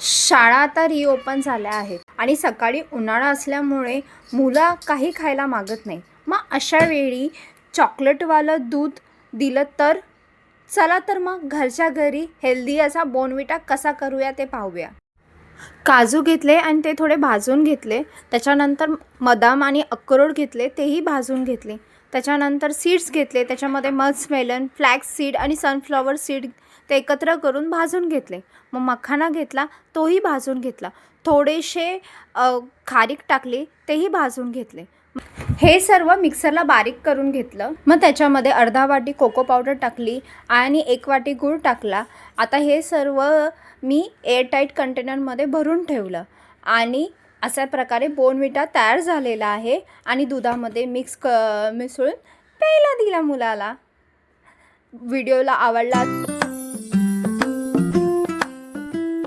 शाळा आता रिओपन झाल्या आहेत आणि सकाळी उन्हाळा असल्यामुळे मुलं काही खायला मागत नाही. मग अशा वेळी चॉकलेटवालं दूध दिलं तर चला तर मग घरच्या घरी हेल्दी असा बोर्नव्हिटा कसा करूया ते पाहूया. काजू घेतले आणि ते थोडे भाजून घेतले. त्याच्यानंतर बदाम आणि अक्रोड घेतले, तेही भाजून घेतले. त्याच्यानंतर सीड्स घेतले, त्याच्यामध्ये मस्कमेलन, फ्लॅक्स सीड आणि सनफ्लॉवर सीड ते एकत्र करून भाजून घेतले. मग मखाना घेतला, तोही भाजून घेतला. थोडेसे खारीक टाकली, तेही भाजून घेतले. हे सर्व मिक्सरला बारीक करून घेतलं. मग त्याच्यामध्ये अर्धा वाटी कोको पावडर टाकली आणि 1 वाटी गूळ टाकला. आता हे सर्व मी एअरटाईट कंटेनरमध्ये भरून ठेवलं आणि अशा प्रकारे बोर्नव्हिटा तयार झालेला आहे आणि दुधामध्ये मिसळून प्यायला दिला मुलाला. व्हिडिओला आवडला